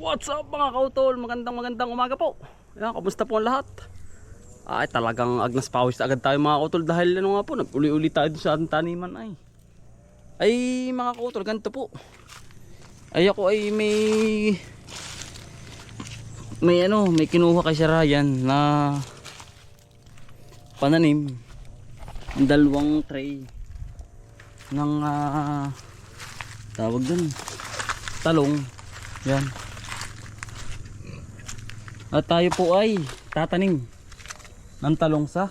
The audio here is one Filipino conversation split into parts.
What's up mga kautol? Magandang umaga po. Ayan, kamusta po ang lahat? Ay talagang agnas pawis na agad tayo mga kautol dahil ano nga po, nag-uli-uli tayo sa ating taniman ay mga kautol, ganito po. Ay ako ay may kinuha kay Sir Ryan na pananim, ang dalawang tray ng tawag dun, talong. Yan. At tayo po ay tatanim ng talong sa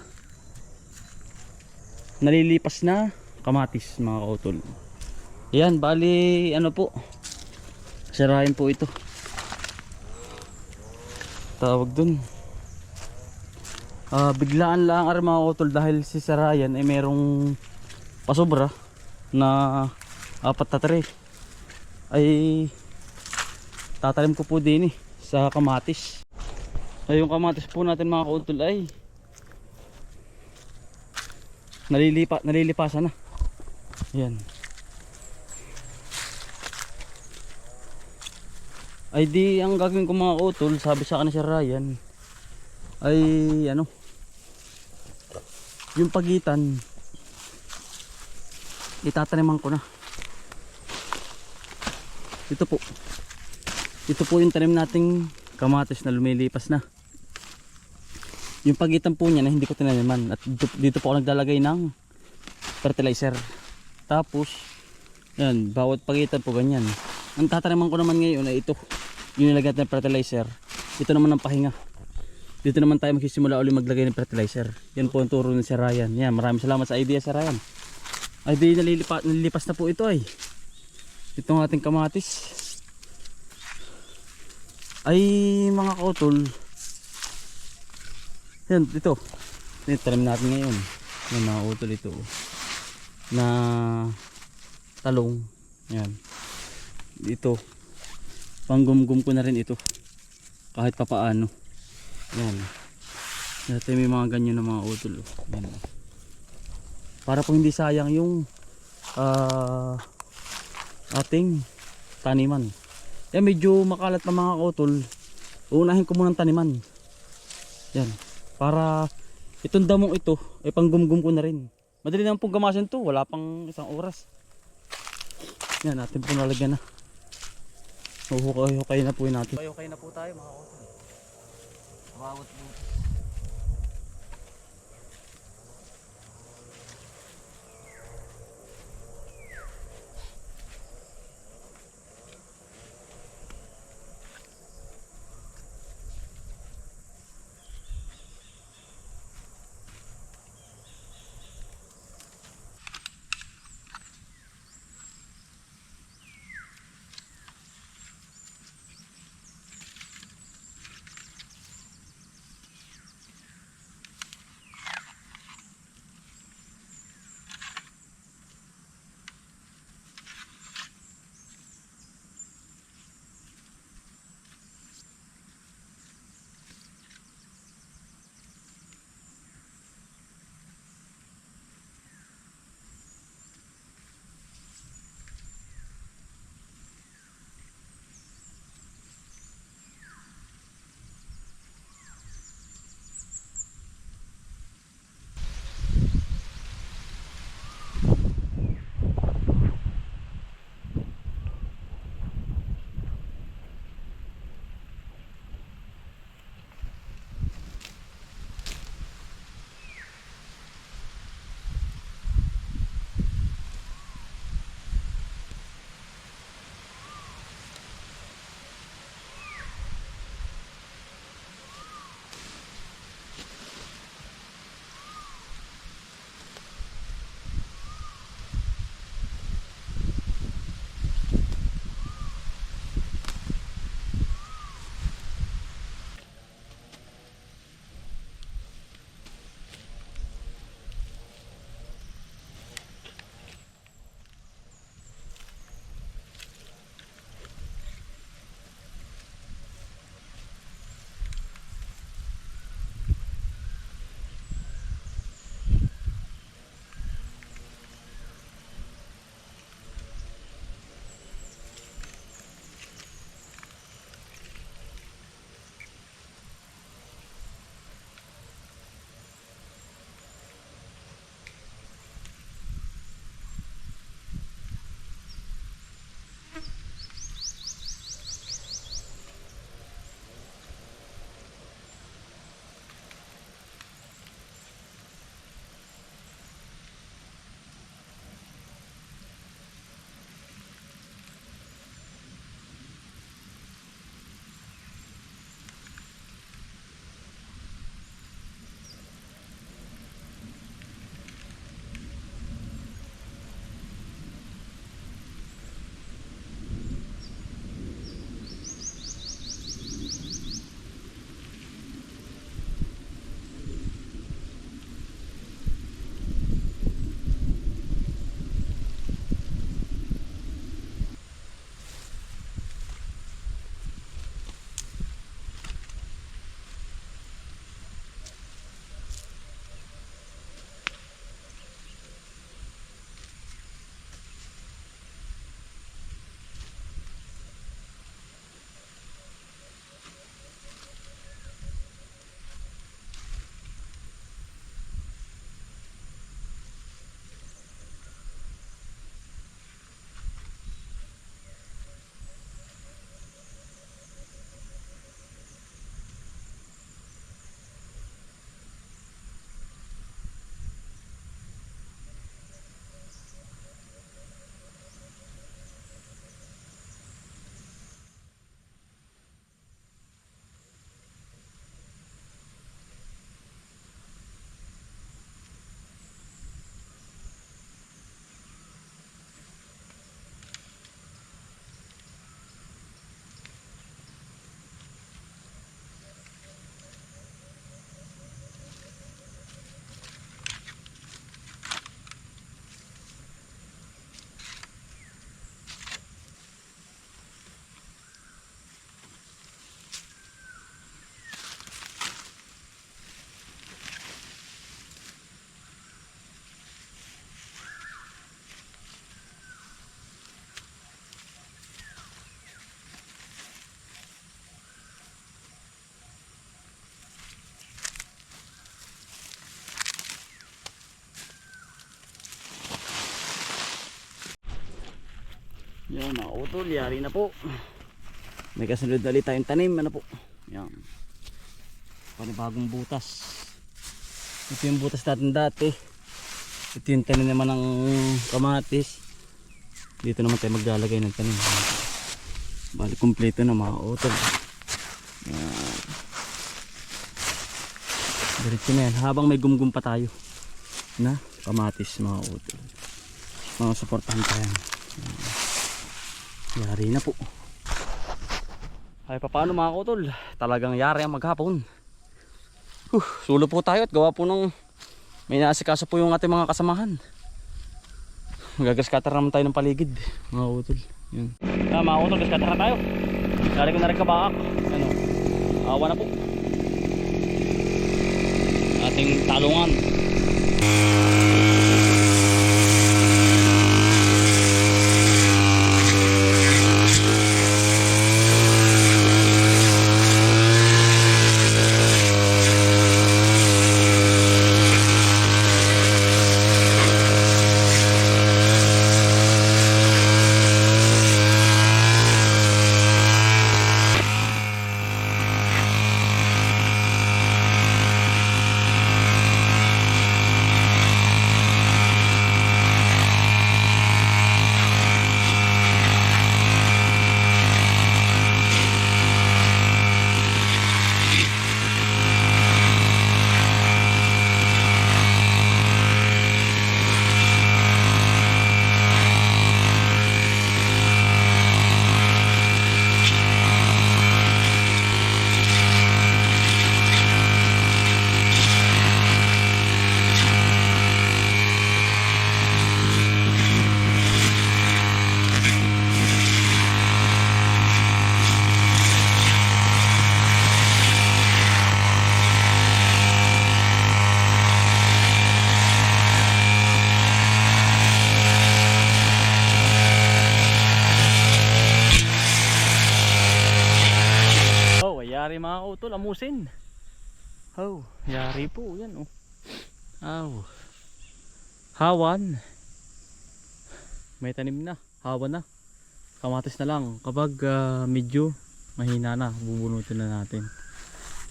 nalilipas na kamatis mga kautol. Yan, bali ano po, sirahin po ito. Tawag dun. Biglaan lang mga kautol dahil si Sarayan ay merong pasobra na 4 na tray. Ay tatanim ko po din sa kamatis. Ay yung kamatis po natin mga kautol ay nalilipasan na. Yan. Ay di ang gagawin ko mga kautol, sabi sa akin si Ryan, ay ano, yung pagitan itataniman ko na. Ito po yung tanim nating kamatis na lumilipas na. Yung pagitan po niya na hindi ko tinaniman, at dito po ako naglalagay ng fertilizer. Tapos yan, bawat pagitan po ganyan. Ang tataniman ko naman ngayon ay ito, yung nilagay natin ng fertilizer. Ito naman ang pahinga. Dito naman tayo magsisimula ulit maglagay ng fertilizer. Yan po ang turo ni Sir Ryan. Yan, maraming salamat sa idea Sir Ryan. Ay di nalilipas na po ito ay. Itong ating kamatis ay mga kautol. Yan, ito tanim natin ngayon yung mga utol ito na talong. Yan, ito panggumgum ko na rin ito kahit papaano. Yan, dati may mga ganyan na mga utol. Yan, para po hindi sayang yung ating taniman. Yan, medyo makalat na mga kautol, uunahin ko muna ng taniman. Yan, para itong damong ito ay panggumgum ko na rin. Madali naman pong gamasin to, wala pang isang oras. Yan, natin po nalagyan na. Hukay na po natin. Hukay na po tayo mga kautol. Bawat butas. Yan mga utol, yari na po. May kasunod na ulit tayong tanim. Ano po? Yan. Panibagong butas. Ito yung butas natin dati. Ito yung tanim naman ng kamatis. Dito naman tayo maglalagay ng tanim. Bali kumpleto na mga utol. Yan. Diretso na yan. Habang may gumgum pa tayo na kamatis mga utol. Mga suportahan tayo. Yari na po. Ay paano mga utol? Talagang yari ang maghapon. Sulo po tayo at gawa po ng may naasikaso po yung ating mga kasamahan. Magagascatter naman tayo ng paligid mga utol. Yun. Mga utol, gascatter na tayo. Lari ko na rin kabakak. Ano? Awa na po. Ating talungan. Yari mga utol, amusin. Yari po, yan hawan. May tanim na, hawan na. Kamatis na lang kapag medyo mahina na, bubunutin na natin.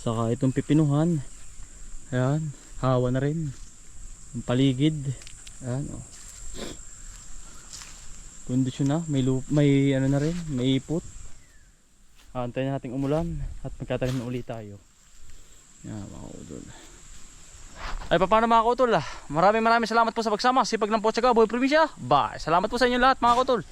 Saka itong pipinuhan, ayan, hawan na rin. Yung paligid, ayan kondisyon na, may ano na rin, may ipot. Antayin natin umulan at magkatanim na ulit tayo. Yan mga utol. Ay paano mga utol? Maraming salamat po sa pagsama. Sipag lang po sa Boy Probinsya. Bye. Salamat po sa inyo lahat mga utol.